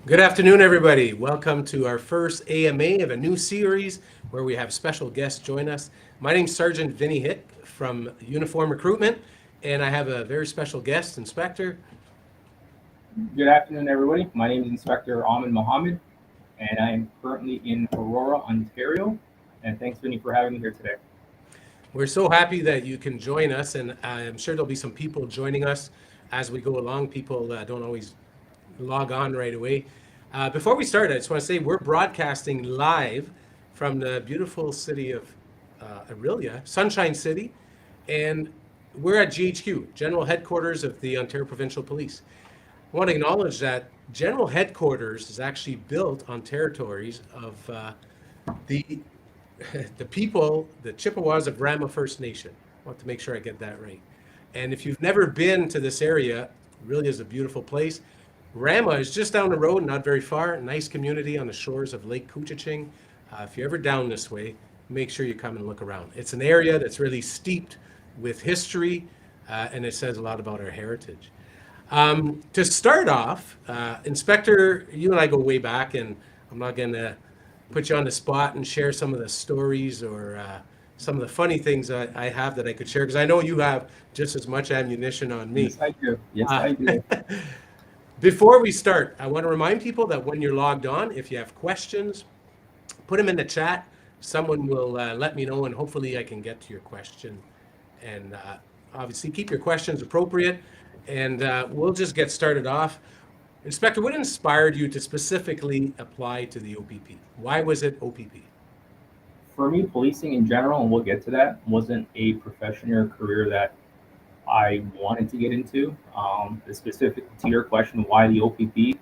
Good afternoon, everybody. Welcome to our first AMA of a new series where we have special guests join us. My name's Sergeant Vinny Hick from Uniform Recruitment, and I have a very special guest, Inspector. Good afternoon, everybody. My name is Inspector Ahmed Mohammed, and I am currently in Aurora, Ontario. And thanks, Vinny, for having me here today. We're so happy that you can join us, and I'm sure there'll be some people joining us as we go along. People don't always log on right away. Before we start, I just want to say we're broadcasting live from the beautiful city of Aurelia, Sunshine City, and we're at GHQ, General Headquarters of the Ontario Provincial Police. I want to acknowledge that General Headquarters is actually built on territories of the the people, the Chippewas of Rama First Nation. I want to make sure I get that right. And if you've never been to this area, it really is a beautiful place. Rama is just down the road, not very far. Nice community on the shores of Lake Couchiching. If you're ever down this way, make sure you come and look around. It's an area that's really steeped with history, and it says a lot about our heritage. To start off, Inspector, you and I go way back, and I'm not going to put you on the spot and share some of the stories or some of the funny things I have that I could share, because I know you have just as much ammunition on me. Yes, I do. Yes, Uh, I do. Before we start, I want to remind people that when you're logged on, if you have questions, put them in the chat. Someone will let me know, and hopefully I can get to your question. And obviously, keep your questions appropriate, and we'll just get started off. Inspector, what inspired you to specifically apply to the OPP? Why was it OPP? For me, policing in general, and we'll get to that, wasn't a profession or career that I wanted to get into. The specific to your question, why the OPP?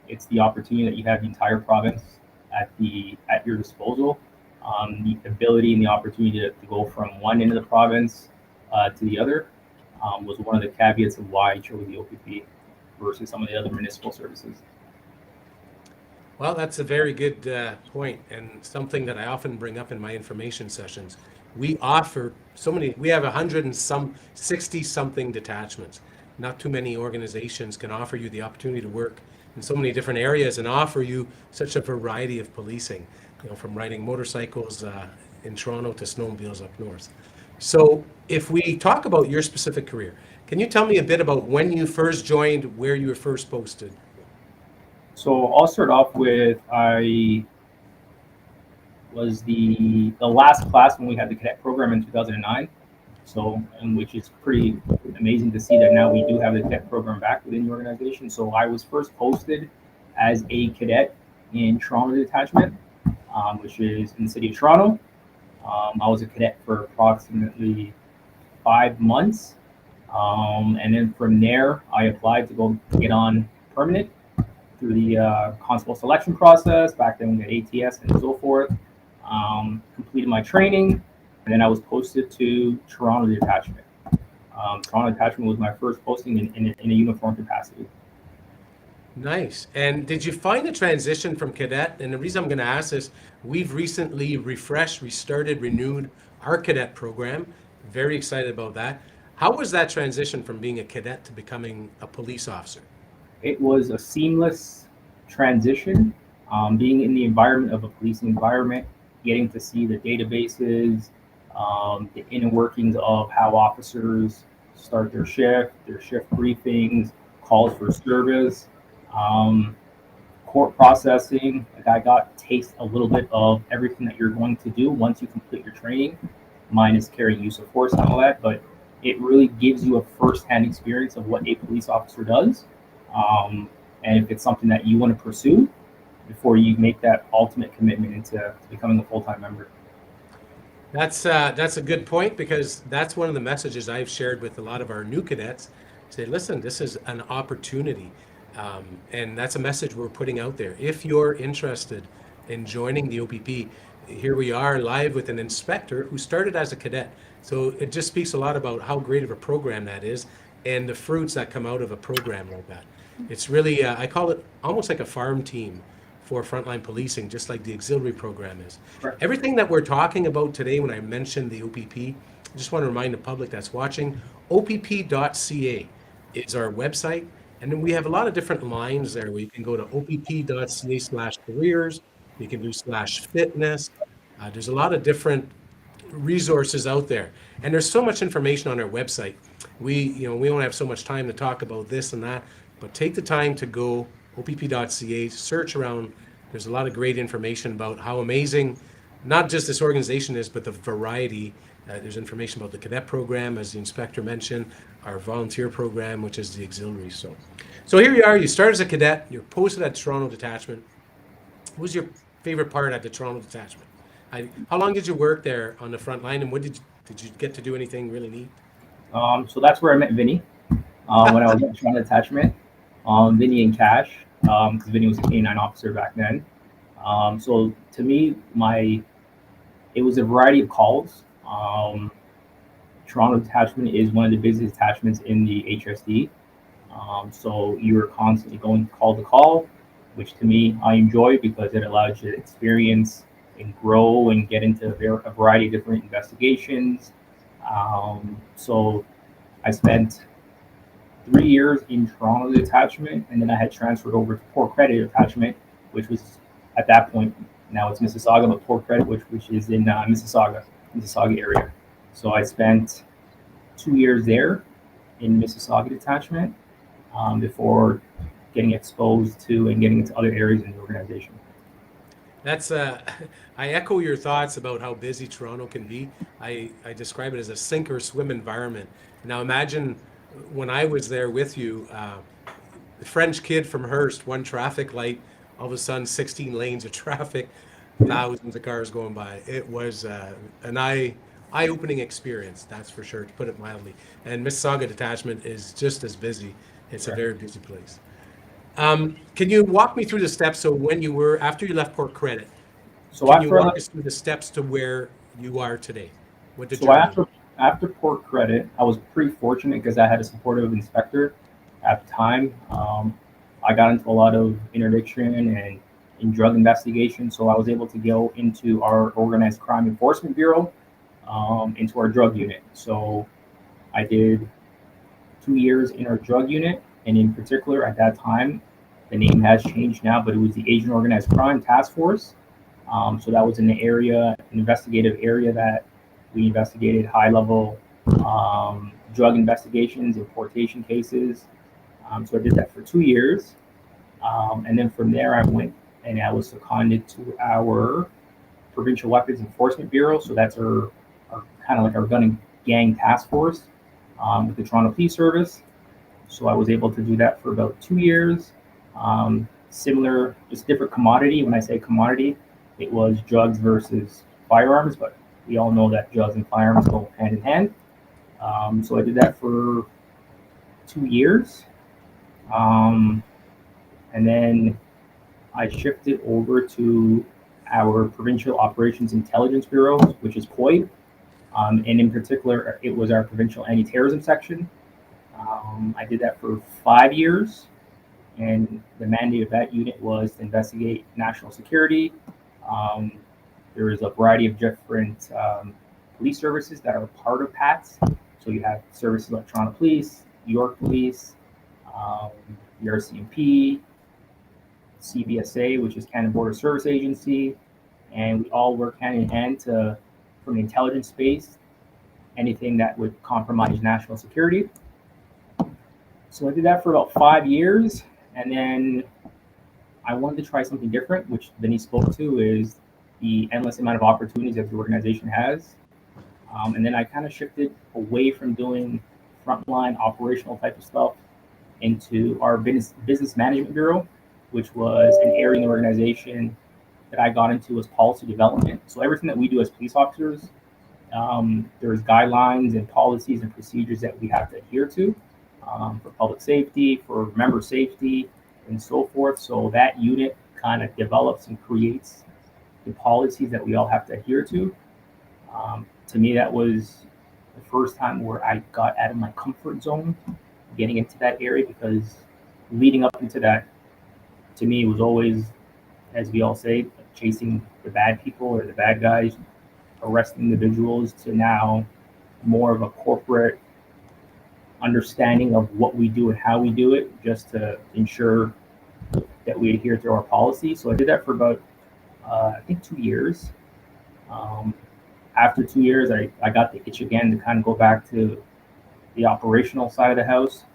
It's the opportunity that you have the entire province at your disposal. The ability and the opportunity to go from one end of the province to the other was one of the caveats of why I chose the OPP versus some of the other municipal services. Well, that's a very good point, and something that I often bring up in my information sessions. We offer so many, we have 100 and some 60 something detachments. Not too many organizations can offer you the opportunity to work in so many different areas and offer you such a variety of policing, from riding motorcycles in Toronto to snowmobiles up north. So, if we talk about your specific career, can you tell me a bit about when you first joined, where you were first posted? So I'll start off with I was the last class when we had the cadet program in 2009. So, and which is pretty amazing to see that now we do have the cadet program back within the organization. So I was first posted as a cadet in Toronto Detachment, which is in the city of Toronto. I was a cadet for approximately 5 months. And then from there, I applied to go get on permanent through the constable selection process. Back then, we had ATS and so forth. Completed my training, and then I was posted to Toronto Detachment. Toronto Detachment was my first posting in a uniform capacity. Nice. And did you find the transition from cadet? And the reason I'm going to ask is we've recently refreshed, restarted, renewed our cadet program. Very excited about that. How was that transition from being a cadet to becoming a police officer? It was a seamless transition. Being in the environment of a policing environment, getting to see the databases, the inner workings of how officers start their shift briefings, calls for service, um, court processing. Like I got to taste a little bit of everything that you're going to do once you complete your training, minus carrying use of force and all that. But it really gives you a first-hand experience of what a police officer does, and if it's something that you want to pursue before you make that ultimate commitment into becoming a full-time member. That's a good point, because that's one of the messages I've shared with a lot of our new cadets. Say, listen, this is an opportunity, and that's a message we're putting out there. If you're interested in joining the OPP, here we are live with an inspector who started as a cadet. So it just speaks a lot about how great of a program that is and the fruits that come out of a program like that. It's really, I call it almost like a farm team for frontline policing, just like the auxiliary program is. Correct. Everything that we're talking about today, when I mentioned the OPP, I just want to remind the public that's watching, opp.ca is our website. And then we have a lot of different lines there where you can go to opp.ca/careers. You can do /fitness. There's a lot of different resources out there, and there's so much information on our website. We don't have so much time to talk about this and that, but take the time to go opp.ca, search around. There's a lot of great information about how amazing not just this organization is, but the variety. There's information about the cadet program, as the inspector mentioned, our volunteer program, which is the auxiliary. So here you are. You start as a cadet. You're posted at Toronto Detachment. What was your favorite part at the Toronto Detachment? How long did you work there on the front line, and what did you get to do anything really neat? So that's where I met Vinny when I was at Toronto Attachment. Vinny and Cash, because Vinny was a K9 officer back then. So to me, it was a variety of calls. Toronto Detachment is one of the busiest attachments in the HSD. So you were constantly going call to call, which to me I enjoy because it allows you to experience and grow and get into a variety of different investigations. So I spent 3 years in Toronto Detachment, and then I had transferred over to Port Credit Detachment, which was at that point, now it's Mississauga, but Port Credit, which is in Mississauga area. So I spent 2 years there in Mississauga Detachment before getting exposed to and getting into other areas in the organization. That's I echo your thoughts about how busy Toronto can be. I describe it as a sink or swim environment. Now imagine when I was there with you, the French kid from Hearst, one traffic light, all of a sudden 16 lanes of traffic, Yeah. thousands of cars going by. It was an eye-opening experience, that's for sure, to put it mildly. And Mississauga Detachment is just as busy. It's a Okay. very busy place. Can you walk me through the steps? So when you were after you left Port Credit, So can you after I walk left, us through the steps to where you are today? What the so journey? after Port Credit, I was pretty fortunate because I had a supportive inspector at the time. I got into a lot of interdiction and in drug investigation, so I was able to go into our organized crime enforcement bureau, into our drug unit. So I did 2 years in our drug unit, and in particular at that time, the name has changed now, but it was the Asian Organized Crime Task Force. So that was an investigative area that we investigated high level drug investigations, importation cases. So I did that for 2 years. And then from there, I went and I was seconded to our Provincial Weapons Enforcement Bureau. So that's our kind of like our gun and gang task force with the Toronto Police Service. So I was able to do that for about 2 years. Similar, just different commodity. When I say commodity, it was drugs versus firearms, but we all know that drugs and firearms go hand in hand. So I did that for 2 years. Um, and then I shifted over to our Provincial Operations Intelligence Bureau, which is POI. And in particular, it was our Provincial Anti-Terrorism Section. I did that for 5 years, and the mandate of that unit was to investigate national security. Um, there is a variety of different police services that are part of PATS. So you have services like Toronto Police, York Police, um, the RCMP, CBSA, which is Canada Border Service Agency, and we all work hand in hand to, from the intelligence space, anything that would compromise national security. So I did that for about 5 years, and then I wanted to try something different, which Vinny spoke to, is the endless amount of opportunities that the organization has. And then I kind of shifted away from doing frontline operational type of stuff into our business management bureau, which was an area in the organization that I got into was policy development. So everything that we do as police officers, there's guidelines and policies and procedures that we have to adhere to for public safety, for member safety, and so forth. So that unit kind of develops and creates the policies that we all have to adhere to. To me, that was the first time where I got out of my comfort zone, getting into that area, because leading up into that, to me, was always, as we all say, chasing the bad people or the bad guys, arresting individuals, to now more of a corporate understanding of what we do and how we do it, just to ensure that we adhere to our policy. So I did that for about I think 2 years. Um, After 2 years, I got the itch again to kind of go back to the operational side of the house,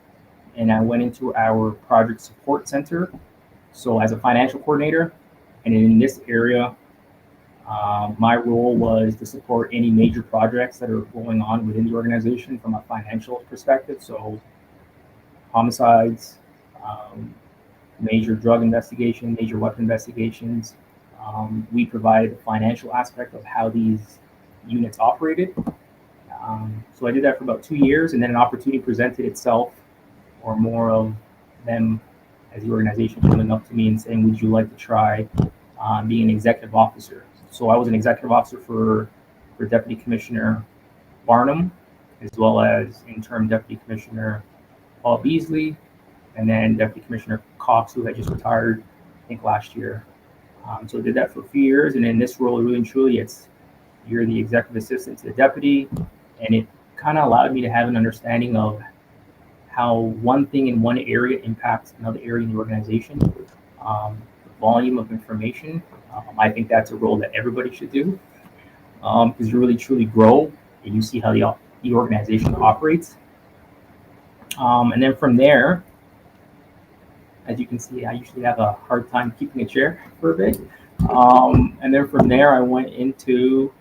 and I went into our project support center. So as a financial coordinator, and in this area, my role was to support any major projects that are going on within the organization from a financial perspective. So homicides, um, major drug investigation, major weapon investigations. We provided the financial aspect of how these units operated. So I did that for about 2 years, and then an opportunity presented itself, or more of them as the organization coming up to me and saying, "Would you like to try being an executive officer?" So I was an executive officer for Deputy Commissioner Barnum, as well as interim Deputy Commissioner Paul Beasley, and then Deputy Commissioner Cox, who had just retired, I think last year. So I did that for a few years, and in this role, really and truly, you're the executive assistant to the deputy, and it kind of allowed me to have an understanding of how one thing in one area impacts another area in the organization. The volume of information, I think that's a role that everybody should do, because you really truly grow and you see how the organization operates. And then from there, as you can see, I usually have a hard time keeping a chair for a bit. And then from there, I went into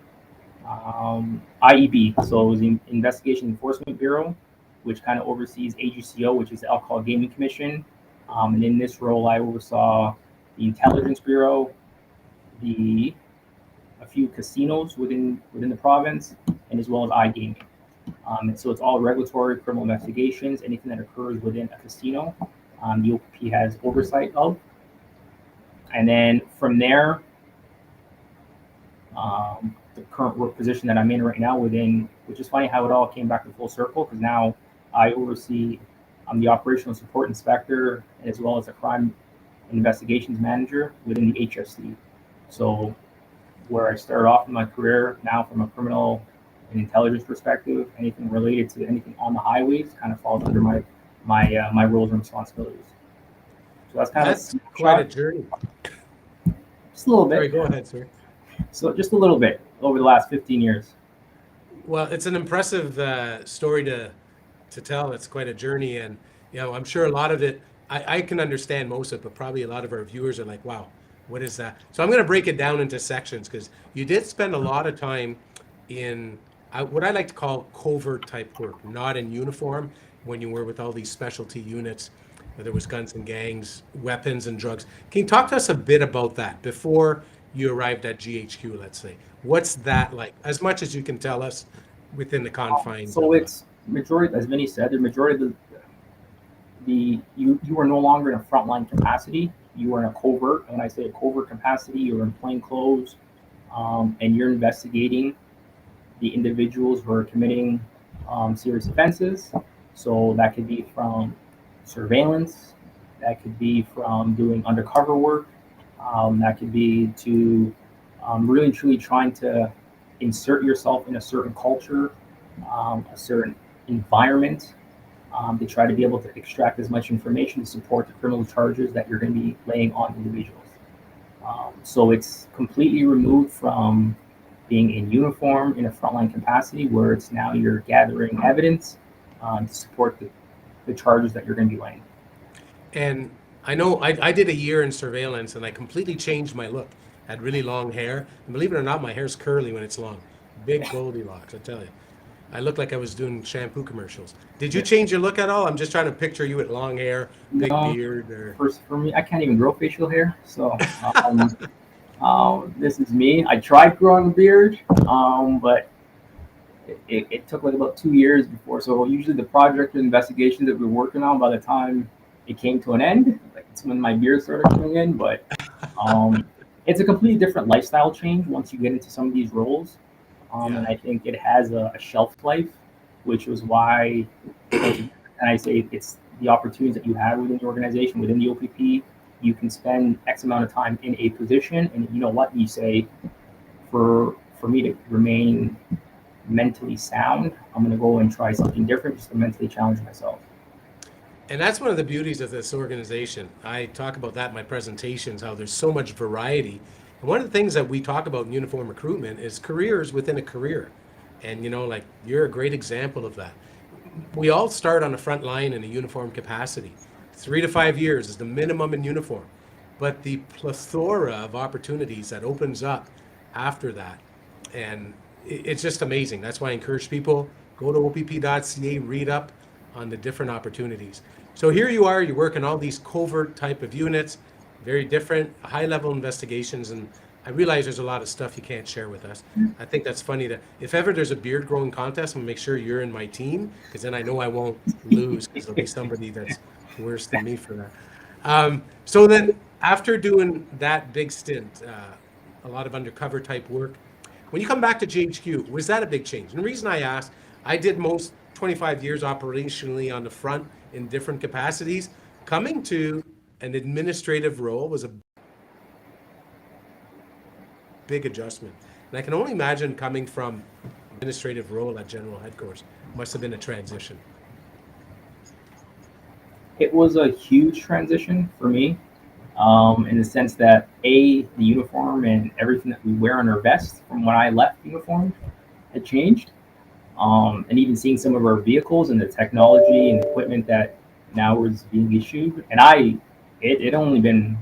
IEB, so it was the Investigation Enforcement Bureau, which kind of oversees AGCO, which is the Alcohol Gaming Commission. And in this role, I oversaw the Intelligence Bureau, a few casinos within the province, and as well as iGaming. And so it's all regulatory criminal investigations, anything that occurs within a casino, the OPP has oversight of. And then from there, the current work position that I'm in right now which is funny how it all came back to full circle, because now I'm the operational support inspector, as well as a crime and investigations manager within the HSC. So where I started off in my career, now from a criminal and intelligence perspective, anything related to anything on the highways kind of falls under my roles and responsibilities. So That's quite a journey. Just a little bit. Sorry, go ahead, sir. So just a little bit over the last 15 years. Well, it's an impressive story to tell. It's quite a journey, and I'm sure a lot of it I can understand most of it, but probably a lot of our viewers are like, "Wow, what is that?" So I'm going to break it down into sections, because you did spend a lot of time in what I like to call covert type work, not in uniform, when you were with all these specialty units, where there was guns and gangs, weapons and drugs. Can you talk to us a bit about that before you arrived at GHQ, let's say? What's that like, as much as you can tell us within the confines? So it's majority, as Vinny said, the majority of you are no longer in a frontline capacity. You are in a covert. And when I say a covert capacity, you're in plain clothes, and you're investigating the individuals who are committing serious offenses. So that could be from surveillance, that could be from doing undercover work, that could be to really and truly trying to insert yourself in a certain culture, a certain environment, to try to be able to extract as much information to support the criminal charges that you're going to be laying on individuals. So it's completely removed from being in uniform in a frontline capacity, where it's now you're gathering evidence to support the charges that you're going to be laying. And I know I did a year in surveillance, and I completely changed my look. I had really long hair, and believe it or not, my hair's curly when it's long. Big Goldilocks, I tell you. I looked like I was doing shampoo commercials. Did you change your look at all? I'm just trying to picture you with long hair, big beard. For me, I can't even grow facial hair, so this is me. I tried growing a beard, but it took like about 2 years before. So usually the project investigations that we're working on, by the time it came to an end, like it's when my beard started coming in. But it's a completely different lifestyle change once you get into some of these roles. And I think it has a shelf life, which was why, and I say it's the opportunities that you have within the organization, within the OPP. You can spend X amount of time in a position, and you know what? You say, for me to remain mentally sound, I'm going to go and try something different just to mentally challenge myself. And that's one of the beauties of this organization. I talk about that in my presentations, how there's so much variety. And one of the things that we talk about in uniform recruitment is careers within a career. And, like you're a great example of that. We all start on the front line in a uniform capacity. 3 to 5 years is the minimum in uniform. But the plethora of opportunities that opens up after that, and it's just amazing. That's why I encourage people, go to opp.ca, read up on the different opportunities. So here you are, you work in all these covert type of units, very different, high level investigations, and I realize there's a lot of stuff you can't share with us. I think that's funny that if ever there's a beard growing contest, I'm gonna make sure you're in my team, because then I know I won't lose, because there'll be somebody that's worse than me for that. So then after doing that big stint, a lot of undercover type work, when you come back to GHQ, was that a big change? And the reason I ask, I did most 25 years operationally on the front in different capacities. Coming to an administrative role was a big adjustment. And I can only imagine coming from administrative role at General Headquarters must have been a transition. It was a huge transition for me, in the sense that the uniform and everything that we wear on our vest from when I left uniform had changed, and even seeing some of our vehicles and the technology and equipment that now is being issued. And it only been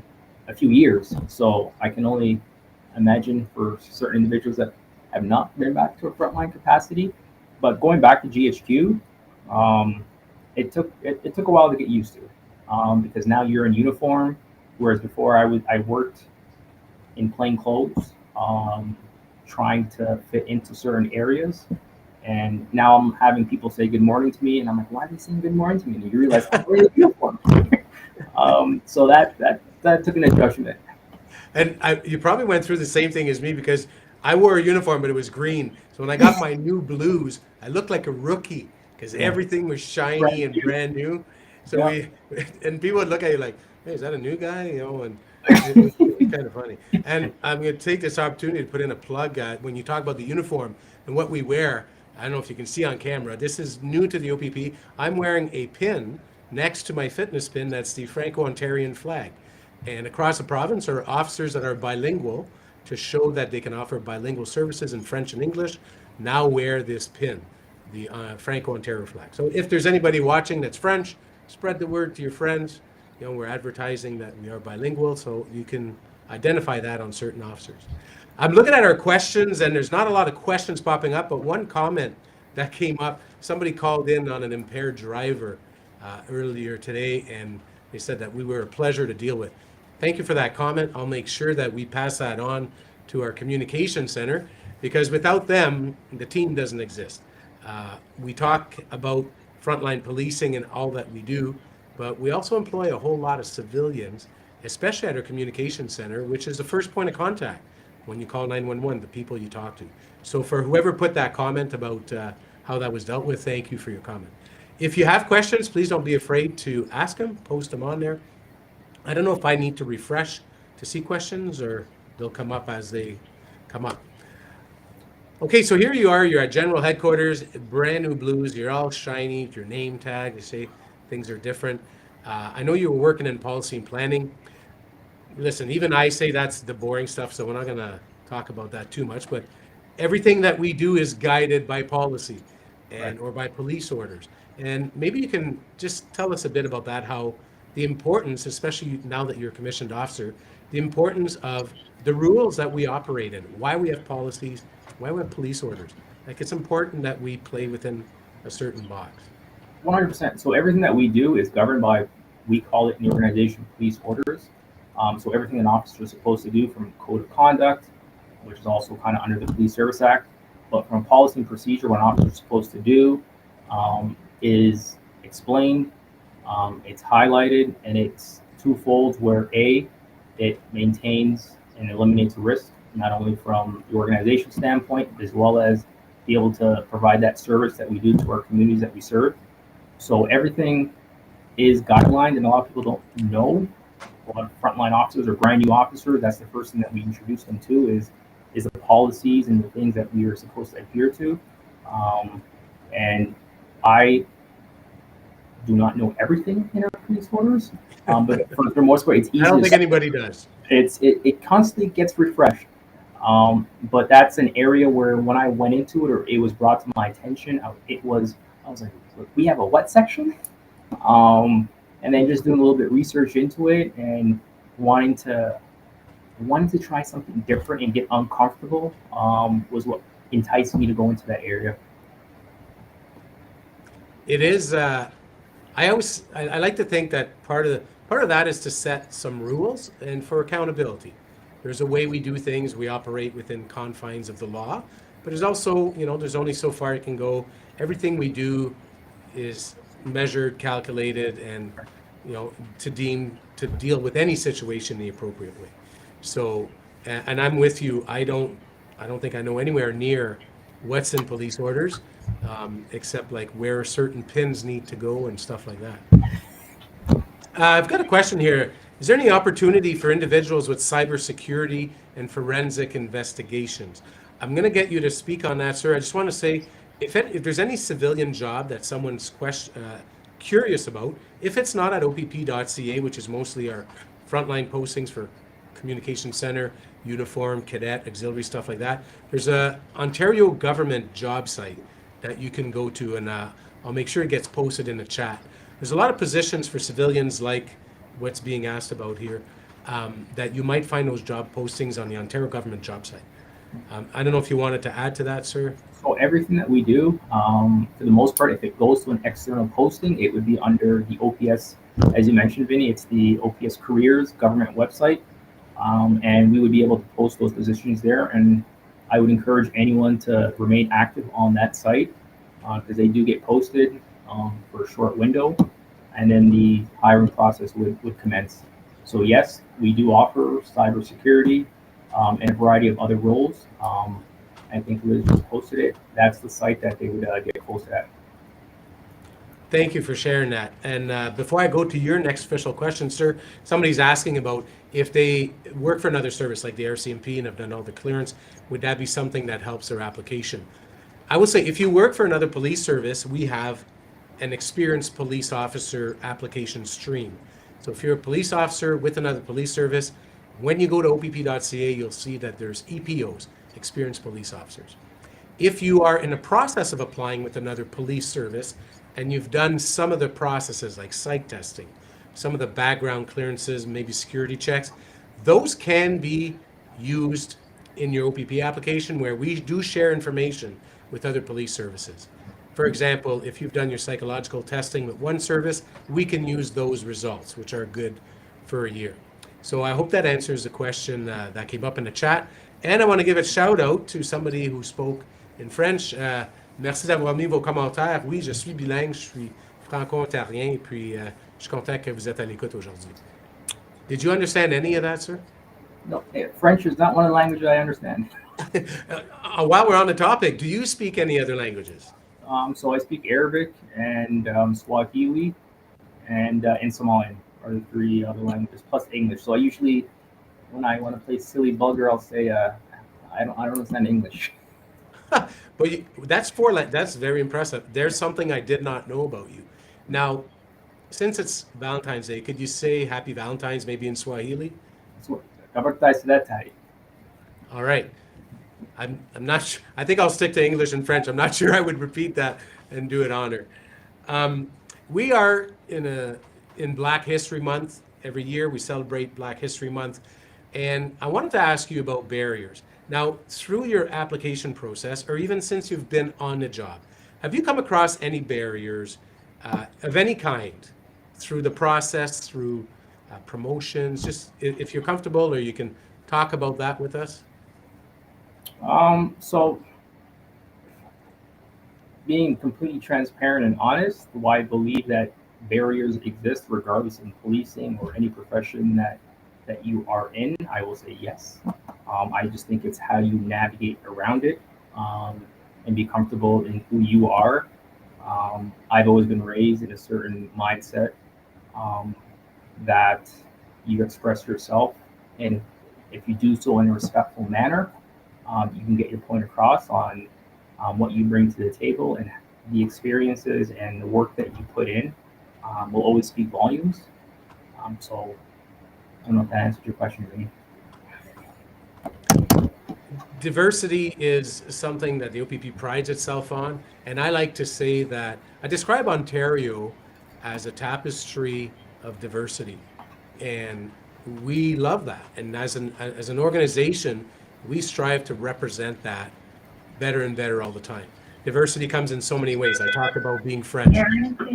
a few years, so I can only imagine for certain individuals that have not been back to a frontline capacity. But going back to GHQ, um, it took a while to get used to, because now you're in uniform, whereas before I worked in plain clothes, trying to fit into certain areas. And now I'm having people say good morning to me, and I'm like, why are they saying good morning to me? And you realize I'm wearing a uniform. So that took an adjustment. And you probably went through the same thing as me because I wore a uniform, but it was green. So when I got my new blues, I looked like a rookie because Yeah. everything was shiny Brand and new. brand new. So Yeah. and people would look at you like, hey, is that a new guy? And it was kind of funny. And I'm going to take this opportunity to put in a plug when you talk about the uniform and what we wear. I don't know if you can see on camera. This is new to the OPP. I'm wearing a pin next to my fitness pin that's the Franco-Ontarian flag. And across the province are officers that are bilingual to show that they can offer bilingual services in French and English. Now wear this pin, the Franco-Ontario flag. So if there's anybody watching that's French, spread the word to your friends. We're advertising that we are bilingual, so you can identify that on certain officers. I'm looking at our questions, and there's not a lot of questions popping up, but one comment that came up, somebody called in on an impaired driver earlier today, and they said that we were a pleasure to deal with. Thank you for that comment. I'll make sure that we pass that on to our communication center, because without them, the team doesn't exist. We talk about frontline policing and all that we do, but we also employ a whole lot of civilians, especially at our communication center, which is the first point of contact when you call 911, the people you talk to. So for whoever put that comment about how that was dealt with, thank you for your comment. If you have questions, please don't be afraid to ask them, post them on there. I don't know if I need to refresh to see questions or they'll come up as they come up. Okay, so here you are, you're at General Headquarters, brand new blues, you're all shiny, your name tag, they say things are different. I know you were working in policy and planning. Listen, even I say that's the boring stuff, so we're not gonna talk about that too much, but everything that we do is guided by policy Right. or by police orders. And maybe you can just tell us a bit about that, how the importance, especially now that you're a commissioned officer, the importance of the rules that we operate in, why we have policies, why we have police orders. Like, it's important that we play within a certain box. 100%. So everything that we do is governed by, we call it in the organization, police orders. So everything an officer is supposed to do, from code of conduct, which is also kind of under the Police Service Act, but from policy and procedure, what an officer is supposed to do, is explained, it's highlighted, and it's twofold, where it maintains and eliminates risk, not only from the organization standpoint, as well as be able to provide that service that we do to our communities that we serve. So everything is guidelined, and a lot of people don't know. A lot of frontline officers or brand new officers, that's the first thing that we introduce them to is the policies and the things that we are supposed to adhere to. Um, and I do not know everything in our police orders, but for the most part, it's I don't think easy. anybody does. It constantly gets refreshed. But that's an area where when I went into it or it was brought to my attention, I was like, "Look, we have a what section?" Um, and then just doing a little bit of research into it and wanting to wanting to try something different and get uncomfortable was what enticed me to go into that area. It is. I like to think that part of that is to set some rules and for accountability. There's a way we do things. We operate within confines of the law, but there's also, there's only so far it can go. Everything we do is measured, calculated, and to deal with any situation the appropriate way. So, and I'm with you. I don't think I know anywhere near what's in police orders, except like where certain pins need to go and stuff like that. I've got a question here. Is there any opportunity for individuals with cybersecurity and forensic investigations? I'm going to get you to speak on that, sir. I just want to say, if there's any civilian job that someone's curious about, if it's not at opp.ca, which is mostly our frontline postings for communication center, uniform, cadet, auxiliary, stuff like that, there's a Ontario government job site that you can go to, and I'll make sure it gets posted in the chat. There's a lot of positions for civilians like what's being asked about here, that you might find those job postings on the Ontario government job site. I don't know if you wanted to add to that, sir. So everything that we do, for the most part, if it goes to an external posting, it would be under the OPS, as you mentioned, Vinny. It's the OPS Careers government website, and we would be able to post those positions there. And I would encourage anyone to remain active on that site because they do get posted for a short window, and then the hiring process would commence. So yes, we do offer cybersecurity and a variety of other roles. I think Liz just posted it. That's the site that they would get posted at. Thank you for sharing that. And before I go to your next official question, sir, somebody's asking about if they work for another service like the RCMP and have done all the clearance, would that be something that helps their application? I will say, if you work for another police service, we have an experienced police officer application stream. So if you're a police officer with another police service, when you go to opp.ca, you'll see that there's EPOs, experienced police officers. If you are in the process of applying with another police service and you've done some of the processes like psych testing, some of the background clearances, maybe security checks, those can be used in your OPP application where we do share information with other police services. For example, if you've done your psychological testing with one service, we can use those results, which are good for a year. So I hope that answers the question that came up in the chat. And I want to give a shout out to somebody who spoke in French. Merci d'avoir mis vos commentaires. Oui, je suis bilingue, je suis franco-ontarien, puis je suis content que vous êtes à l'écoute aujourd'hui. Did you understand any of that, sir? No, French is not one of the languages I understand. While we're on the topic, do you speak any other languages? So I speak Arabic and Swahili and Somalian are the three other languages plus English. So I usually, when I want to play silly bugger, I'll say I don't understand English. But that's very impressive. There's something I did not know about you. Now, since it's Valentine's Day, could you say Happy Valentine's maybe in Swahili? So kapag that tayo. All right. I'm not sure. I think I'll stick to English and French. I'm not sure I would repeat that and do it honor. We are in Black History Month. Every year we celebrate Black History Month. And I wanted to ask you about barriers. Now, through your application process, or even since you've been on the job, have you come across any barriers of any kind through the process, through promotions? Just if you're comfortable or you can talk about that with us. So being completely transparent and honest, why I believe that barriers exist regardless in policing or any profession that you are in, I will say yes. I just think it's how you navigate around it and be comfortable in who you are. I've always been raised in a certain mindset that you express yourself, and if you do so in a respectful manner, you can get your point across on what you bring to the table, and the experiences and the work that you put in will always speak volumes. So I don't know if that answered your question, Vinny. Diversity is something that the OPP prides itself on, and I like to say that I describe Ontario as a tapestry of diversity, and we love that. And as an organization, we strive to represent that better and better all the time. Diversity comes in so many ways. I talked about being French,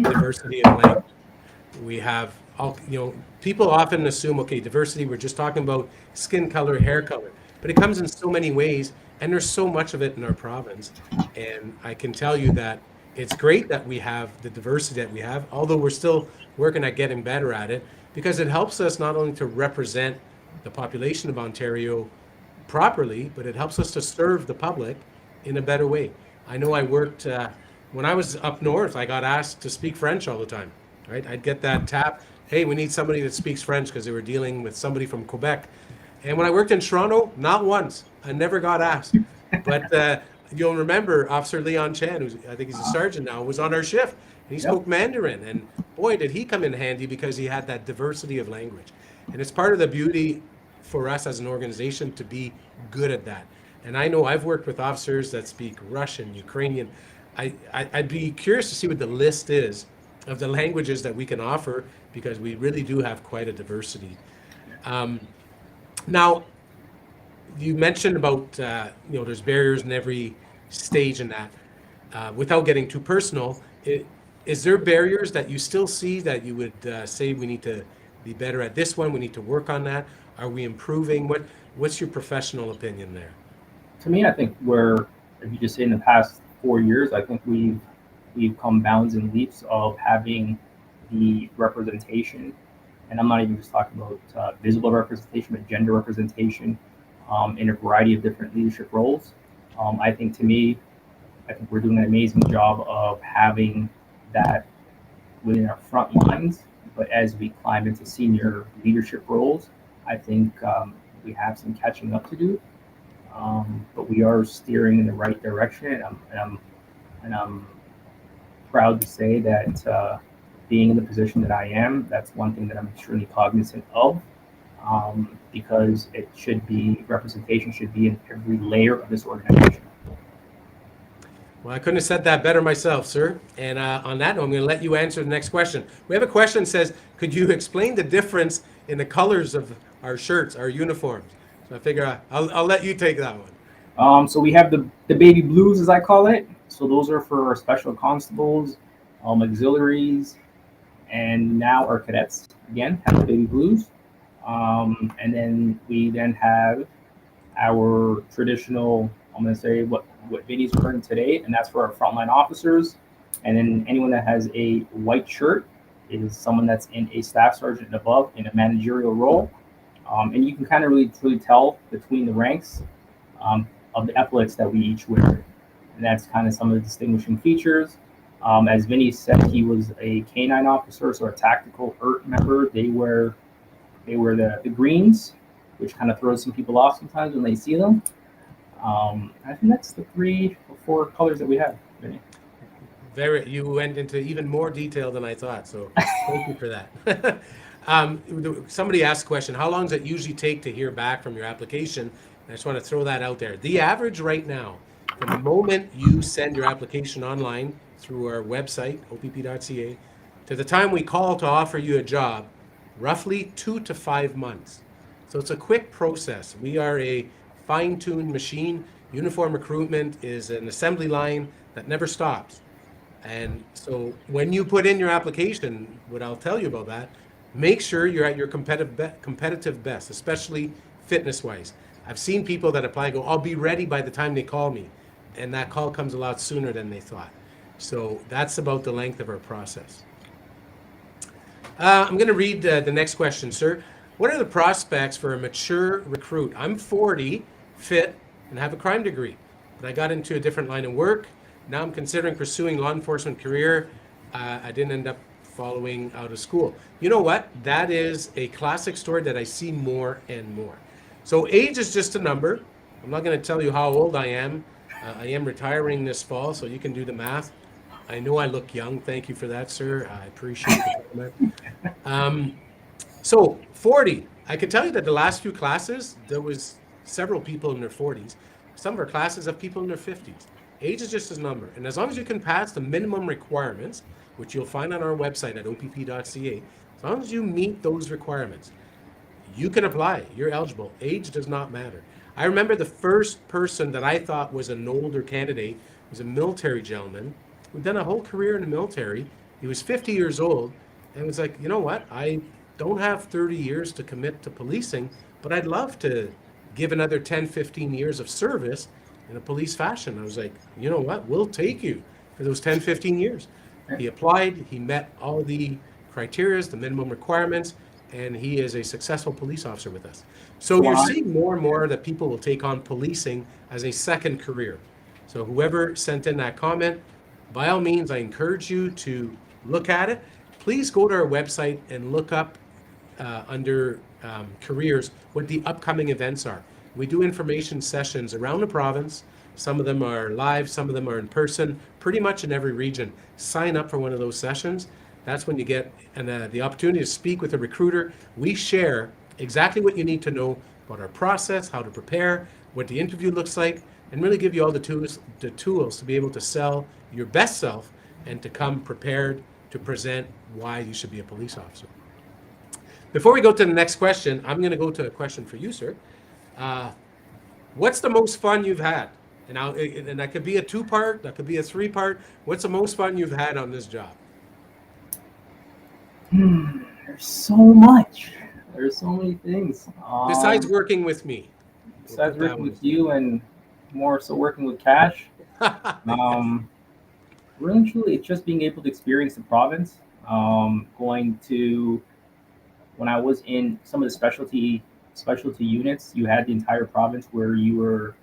diversity of language. We have all, people often assume, okay, diversity, we're just talking about skin color, hair color, but it comes in so many ways, and there's so much of it in our province. And I can tell you that it's great that we have the diversity that we have, although we're still working at getting better at it, because it helps us not only to represent the population of Ontario properly, but it helps us to serve the public in a better way. I know I worked, when I was up north, I got asked to speak French all the time, right? I'd get that tap, hey, we need somebody that speaks French because they were dealing with somebody from Quebec. And when I worked in Toronto, not once, I never got asked. But you'll remember Officer Leon Chan, who's, I think he's a sergeant now, was on our shift, and he Yep. spoke Mandarin. And boy, did he come in handy because he had that diversity of language. And it's part of the beauty for us as an organization to be good at that. And I know I've worked with officers that speak Russian, Ukrainian. I'd be curious to see what the list is of the languages that we can offer, because we really do have quite a diversity. Um, Now, you mentioned about, there's barriers in every stage in that. Without getting too personal, is there barriers that you still see that you would say we need to be better at this one, we need to work on that? Are we improving? What's your professional opinion there? To me, I think we're, if you just say in the past 4 years, I think we've come bounds and leaps of having the representation, and I'm not even just talking about visible representation, but gender representation in a variety of different leadership roles. I think, to me, I think we're doing an amazing job of having that within our front lines. But as we climb into senior leadership roles, I think we have some catching up to do. But we are steering in the right direction, and I'm proud to say that being in the position that I am, that's one thing that I'm extremely cognizant of, because it should be, representation should be in every layer of this organization. Well, I couldn't have said that better myself, sir. And on that note, I'm going to let you answer the next question. We have a question that says, could you explain the difference in the colors of our shirts, our uniforms? So I figure I'll let you take that one. So we have the baby blues, as I call it. So those are for our special constables, auxiliaries, and now our cadets again have the baby blues. And then we then have our traditional, I'm going to say what Vinny's wearing today, and that's for our frontline officers. And then anyone that has a white shirt is someone that's in a staff sergeant and above in a managerial role. And you can kind of really tell between the ranks of the epaulets that we each wear. And that's kind of some of the distinguishing features. As Vinny said, he was a K9 officer, so a tactical ERT member. They wear the greens, which kind of throws some people off sometimes when they see them. I think that's the 3 or 4 colors that we have, Vinny. You went into even more detail than I thought, so thank you for that. Somebody asked a question, how long does it usually take to hear back from your application? And I just want to throw that out there. The average right now, from the moment you send your application online through our website, opp.ca, to the time we call to offer you a job, roughly 2 to 5 months. So it's a quick process. We are a fine-tuned machine. Uniform recruitment is an assembly line that never stops. And so when you put in your application, what I'll tell you about that, make sure you're at your competitive best, especially fitness-wise. I've seen people that apply and go, I'll be ready by the time they call me. And that call comes a lot sooner than they thought. So that's about the length of our process. I'm going to read the next question, sir. What are the prospects for a mature recruit? I'm 40, fit, and have a crime degree, but I got into a different line of work. Now I'm considering pursuing law enforcement career. I didn't end up following out of school. You know what? That is a classic story that I see more and more. So age is just a number. I'm not going to tell you how old I am. I am retiring this fall, so you can do the math. I know I look young. Thank you for that, sir. I appreciate the compliment. Um, so 40, I can tell you that the last few classes, there was several people in their 40s. Some of our classes have people in their 50s. Age is just a number. And as long as you can pass the minimum requirements, which you'll find on our website at opp.ca, as long as you meet those requirements, you can apply. You're eligible. Age does not matter. I remember the first person that I thought was an older candidate was a military gentleman who'd done a whole career in the military. He was 50 years old and was like, you know what? I don't have 30 years to commit to policing, but I'd love to give another 10, 15 years of service in a police fashion. I was like, you know what? We'll take you for those 10, 15 years. He applied, he met all the criteria, the minimum requirements, and he is a successful police officer with us. So So you're I, seeing more and more that people will take on policing as a second career. So whoever sent in that comment, by all means, I encourage you to look at it. Please go to our website and look up under careers what the upcoming events are. We do information sessions around the province. Some of them are live, some of them are in person, pretty much in every region. Sign up for one of those sessions. That's when you get the opportunity to speak with a recruiter. We share exactly what you need to know about our process, how to prepare, what the interview looks like, and really give you all the tools to be able to sell your best self and to come prepared to present why you should be a police officer. Before we go to the next question, I'm going to go to a question for you, sir. Uh, what's the most fun you've had? And that could be a two-part, that could be a three-part. What's the most fun you've had on this job? there's so much. There's so many things. Besides working with me, we'll Besides put that working one with you and more so working with Cash, aside. um, really and truly, it's just being able to experience the province. Going to when I was in some of the specialty units, you had the entire province where you were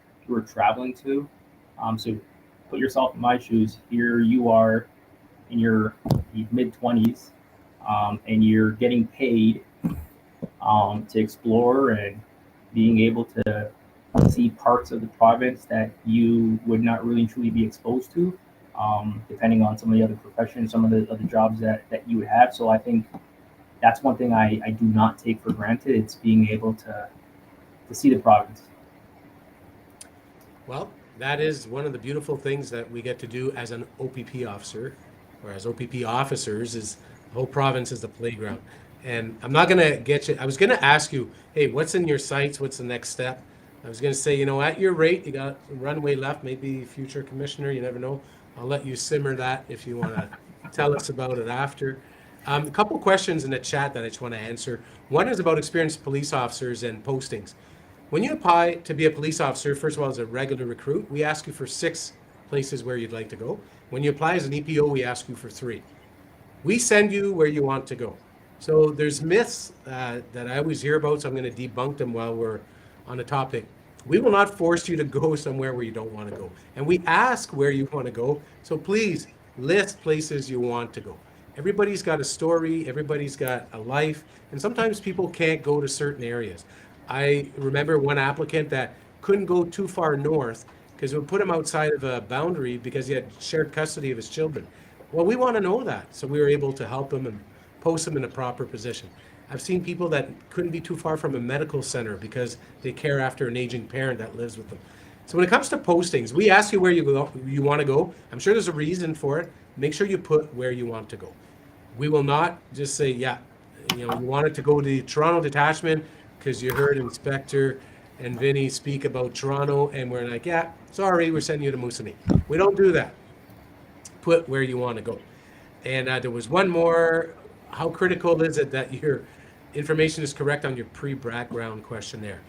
traveling to. So put yourself in my shoes. Here you are in your mid 20s, and you're getting paid to explore and being able to see parts of the province that you would not really truly be exposed to, depending on some of the other professions, some of the other jobs that you would have. So I think that's one thing I do not take for granted. It's being able to see the province. Well, that is one of the beautiful things that we get to do as an OPP officer, or as OPP officers, is the whole province is the playground. And I'm not gonna get you. I was gonna ask you, hey, what's in your sights? What's the next step? I was gonna say, at your rate, you got runway left, maybe future commissioner. You never know. I'll let you simmer that if you want to tell us about it after. A couple questions in the chat that I just want to answer. One is about experienced police officers and postings. When you apply to be a police officer, first of all, as a regular recruit, we ask you for 6 places where you'd like to go. When you apply as an EPO, we ask you for 3. We send you where you want to go. So there's myths that I always hear about, so I'm going to debunk them while we're on the topic. We will not force you to go somewhere where you don't want to go. And we ask where you want to go. So please list places you want to go. Everybody's got a story, everybody's got a life, and sometimes people can't go to certain areas. I remember one applicant that couldn't go too far north because it would put him outside of a boundary because he had shared custody of his children. Well, we want to know that, so we were able to help him and post him in a proper position. I've seen people that couldn't be too far from a medical center because they care after an aging parent that lives with them. So when it comes to postings, we ask you where you want to go. I'm sure there's a reason for it. Make sure you put where you want to go. We will not just say, yeah, you wanted to go to the Toronto detachment because you heard Inspector and Vinny speak about Toronto, and we're like, yeah, sorry, we're sending you to Moosonee. We don't do that. Put where you want to go. And there was one more. How critical is it that your information is correct on your pre-background questionnaire?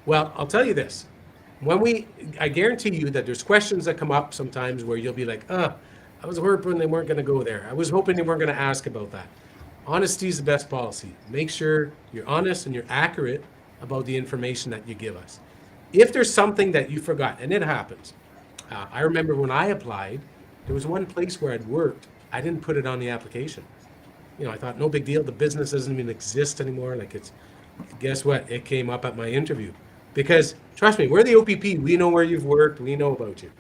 Well, I'll tell you this. I guarantee you that there's questions that come up sometimes where you'll be like, I was hoping they weren't going to go there. I was hoping they weren't going to ask about that. Honesty is the best policy. Make sure you're honest and you're accurate about the information that you give us. If there's something that you forgot, and it happens, I remember when I applied, there was one place where I'd worked. I didn't put it on the application. I thought, no big deal. The business doesn't even exist anymore. Guess what? It came up at my interview. Because, trust me, we're the OPP. We know where you've worked. We know about you.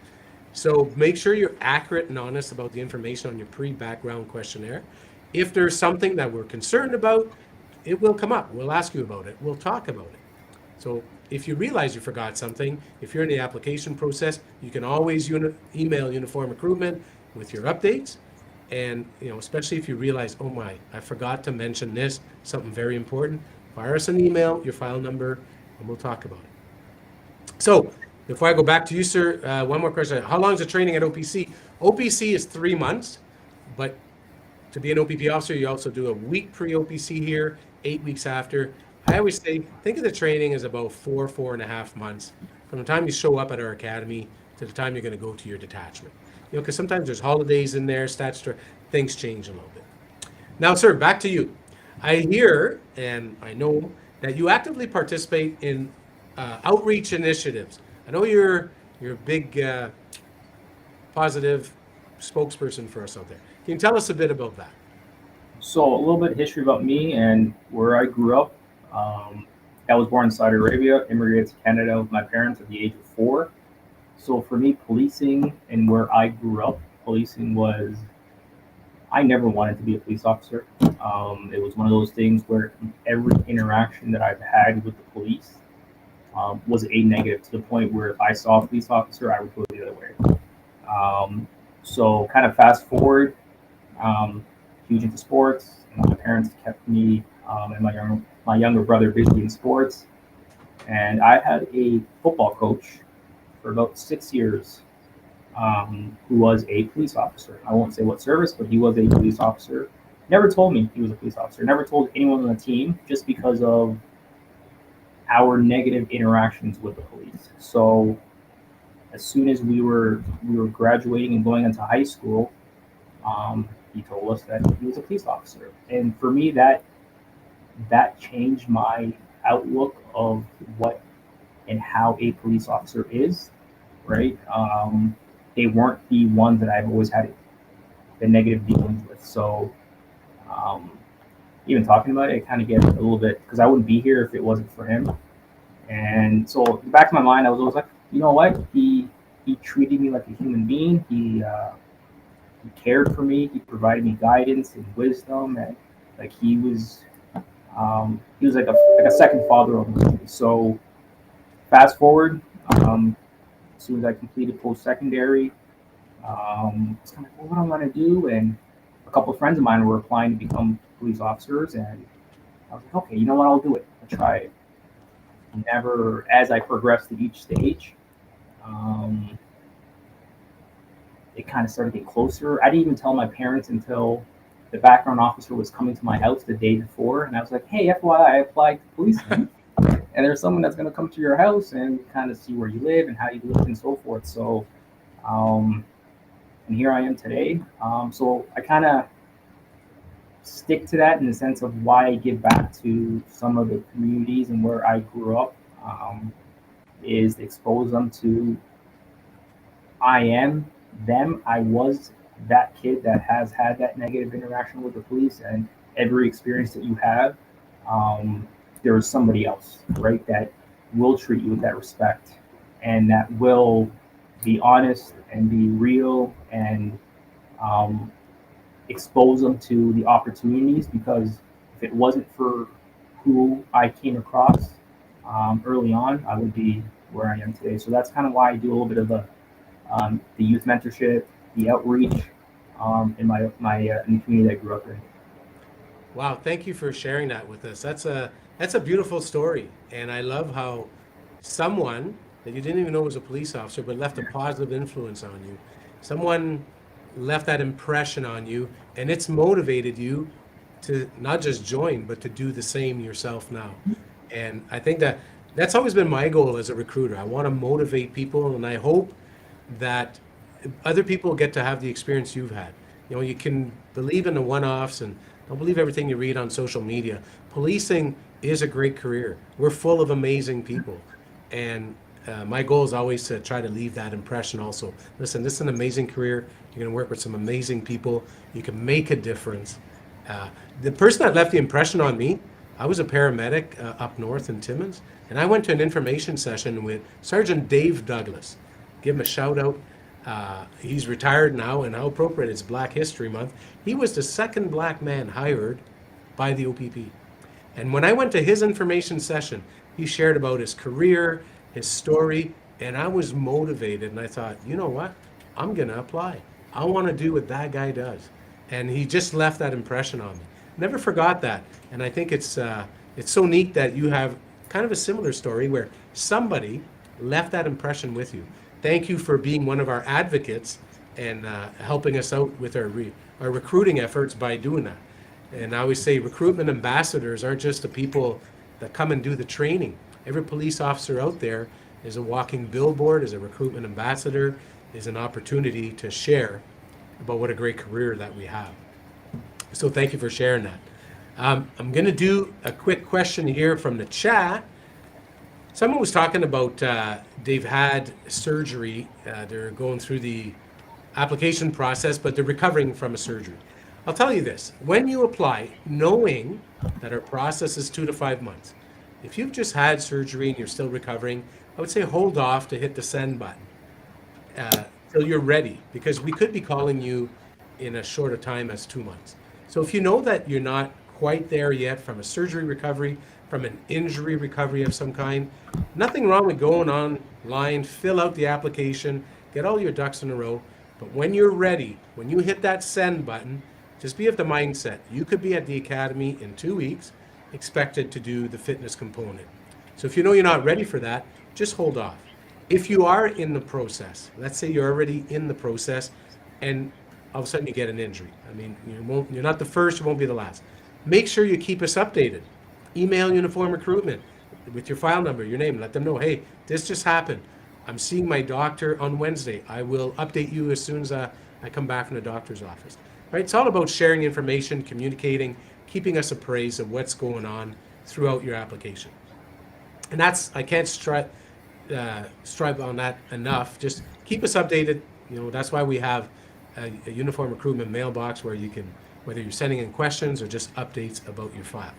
So make sure you're accurate and honest about the information on your pre-background questionnaire. If there's something that we're concerned about, it will come up. We'll ask you about it. We'll talk about it. So if you realize you forgot something, if you're in the application process, you can always email Uniform Recruitment with your updates. And especially if you realize, oh my, I forgot to mention this, something very important, fire us an email, your file number, and we'll talk about it. So before I go back to you, sir, one more question. How long is the training at OPC? OPC is 3 months, but to be an OPP officer, you also do a week pre-OPC here, 8 weeks after. I always say, think of the training as about 4.5 months from the time you show up at our academy to the time you're going to go to your detachment. Because sometimes there's holidays in there, statutory, things change a little bit. Now, sir, back to you. I hear and I know that you actively participate in outreach initiatives. I know you're a big positive spokesperson for us out there. Can you tell us a bit about that? So a little bit of history about me and where I grew up. I was born in Saudi Arabia, immigrated to Canada with my parents at the age of 4. So for me, policing and where I grew up, policing was, I never wanted to be a police officer. It was one of those things where every interaction that I've had with the police was a negative, to the point where if I saw a police officer, I would go the other way. So kind of fast forward, huge into sports. My parents kept me and my younger brother busy in sports, and I had a football coach for about 6 years, who was a police officer. I won't say what service, but he was a police officer. Never told me he was a police officer. Never told anyone on the team, just because of our negative interactions with the police. So as soon as we were graduating and going into high school, he told us that he was a police officer, and for me, that changed my outlook of what and how a police officer is. Right? They weren't the ones that I've always had the negative dealings with. So even talking about it, it kind of gets a little bit, because I wouldn't be here if it wasn't for him. And so in the back of my mind, I was always like, you know what? He treated me like a human being. He cared for me. He provided me guidance and wisdom, and like he was like a second father almost to me. So fast forward, as soon as I completed post-secondary, it's kind of like, well, what do I want to do? And a couple of friends of mine were applying to become police officers, and I was like, okay, you know what? I'll do it. I'll try it. Never, as I progressed to each stage, it kind of started getting closer. I didn't even tell my parents until the background officer was coming to my house the day before, and I was like, hey, FYI, I applied to policing. And there's someone that's going to come to your house and kind of see where you live and how you live and so forth. So, and here I am today. So I kind of stick to that in the sense of why I give back to some of the communities and where I grew up, is to expose them to I am them. I was that kid that has had that negative interaction with the police, and every experience that you have, there is somebody else, right, that will treat you with that respect, and that will be honest and be real, and expose them to the opportunities. Because if it wasn't for who I came across early on, I would be where I am today. So that's kind of why I do a little bit of the youth mentorship, the outreach, in in the community that I grew up in. Wow, thank you for sharing that with us. That's a beautiful story, and I love how someone that you didn't even know was a police officer but left a positive influence on you. Someone left that impression on you, and it's motivated you to not just join but to do the same yourself now. And I think that's always been my goal as a recruiter. I want to motivate people, and I hope that other people get to have the experience you've had. You can believe in the one-offs and don't believe everything you read on social media. Policing is a great career. We're full of amazing people. And my goal is always to try to leave that impression also. Listen, this is an amazing career. You're going to work with some amazing people. You can make a difference. The person that left the impression on me, I was a paramedic up north in Timmins, and I went to an information session with Sergeant Dave Douglas. Give him a shout out. He's retired now, and how appropriate, it's Black History Month. He was the second black man hired by the OPP. And when I went to his information session, he shared about his career, his story, and I was motivated. And I thought, you know what? I'm going to apply. I want to do what that guy does. And he just left that impression on me. Never forgot that. And I think it's so neat that you have kind of a similar story where somebody left that impression with you. Thank you for being one of our advocates and helping us out with our recruiting efforts by doing that. And I always say recruitment ambassadors aren't just the people that come and do the training. Every police officer out there is a walking billboard, is a recruitment ambassador, is an opportunity to share about what a great career that we have. So thank you for sharing that. I'm going to do a quick question here from the chat. Someone was talking about they've had surgery. They're going through the application process, but they're recovering from a surgery. I'll tell you this, when you apply, knowing that our process is 2 to 5 months, if you've just had surgery and you're still recovering, I would say hold off to hit the send button till you're ready, because we could be calling you in as short a time as 2 months. So if you know that you're not quite there yet from a surgery recovery, from an injury recovery of some kind, nothing wrong with going online, fill out the application, get all your ducks in a row. But when you're ready, when you hit that send button, just be of the mindset. You could be at the academy in 2 weeks, expected to do the fitness component. So if you know you're not ready for that, just hold off. If you are in the process, let's say you're already in the process and all of a sudden you get an injury. I mean, you're not the first, you won't be the last. Make sure you keep us updated. Email Uniform Recruitment with your file number, your name, let them know, hey, this just happened. I'm seeing my doctor on Wednesday. I will update you as soon as I come back from the doctor's office. Right? It's all about sharing information, communicating, keeping us appraised of what's going on throughout your application. And I can't strive on that enough. Just keep us updated. That's why we have a Uniform Recruitment mailbox where you can, whether you're sending in questions or just updates about your file.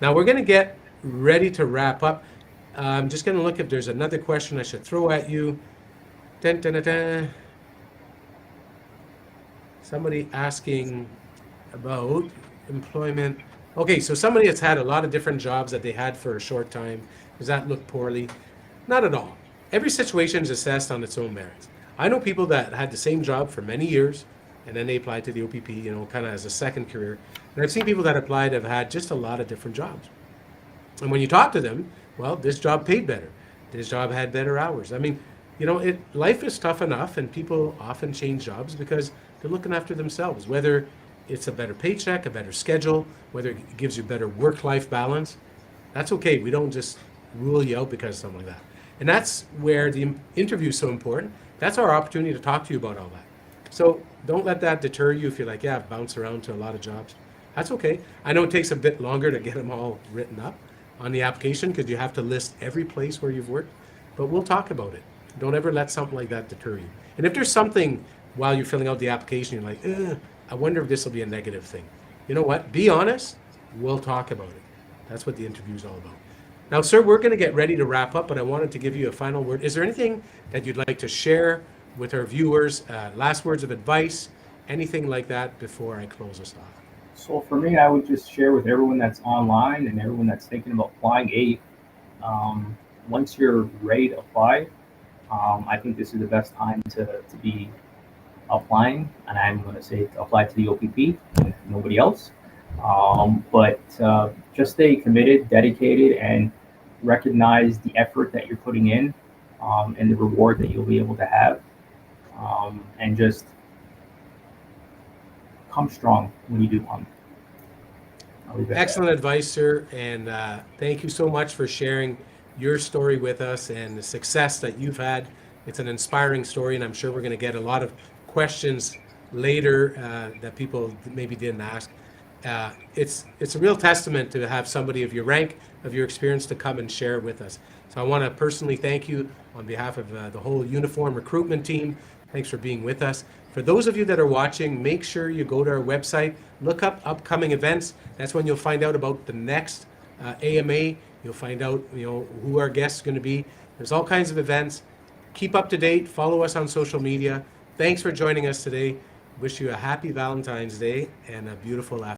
Now we're going to get ready to wrap up. I'm just going to look if there's another question I should throw at you. Dun, dun, dun, dun. Somebody asking about employment. Okay, so somebody that's had a lot of different jobs that they had for a short time. Does that look poorly? Not at all. Every situation is assessed on its own merits. I know people that had the same job for many years, and then they applied to the OPP, kind of as a second career. And I've seen people that applied have had just a lot of different jobs. And when you talk to them, well, this job paid better. This job had better hours. I mean, life is tough enough, and people often change jobs because they're looking after themselves, whether it's a better paycheck, a better schedule, whether it gives you better work-life balance. That's okay. We don't just rule you out because of something like that. And that's where the interview is so important. That's our opportunity to talk to you about all that. So don't let that deter you if you're like, yeah, I've bounced around to a lot of jobs. That's okay. I know it takes a bit longer to get them all written up on the application because you have to list every place where you've worked, but we'll talk about it. Don't ever let something like that deter you. And if there's something while you're filling out the application, you're like, I wonder if this will be a negative thing. You know what? Be honest. We'll talk about it. That's what the interview is all about. Now, sir, we're going to get ready to wrap up, but I wanted to give you a final word. Is there anything that you'd like to share with our viewers, last words of advice, anything like that before I close us off? So for me, I would just share with everyone that's online and everyone that's thinking about applying, once you're ready to apply, I think this is the best time to be applying, and I'm going to say to apply to the OPP and nobody else. But just stay committed, dedicated, and recognize the effort that you're putting in and the reward that you'll be able to have. And just come strong when you do come. Excellent advice, sir. And thank you so much for sharing your story with us and the success that you've had. It's an inspiring story, and I'm sure we're going to get a lot of questions later that people maybe didn't ask. It's a real testament to have somebody of your rank, of your experience, to come and share with us. So I want to personally thank you on behalf of the whole Uniform Recruitment team. Thanks for being with us. For those of you that are watching, make sure you go to our website, look up upcoming events. That's when you'll find out about the next AMA. You'll find out who our guests are going to be. There's all kinds of events. Keep up to date. Follow us on social media. Thanks for joining us today. Wish you a happy Valentine's Day and a beautiful afternoon.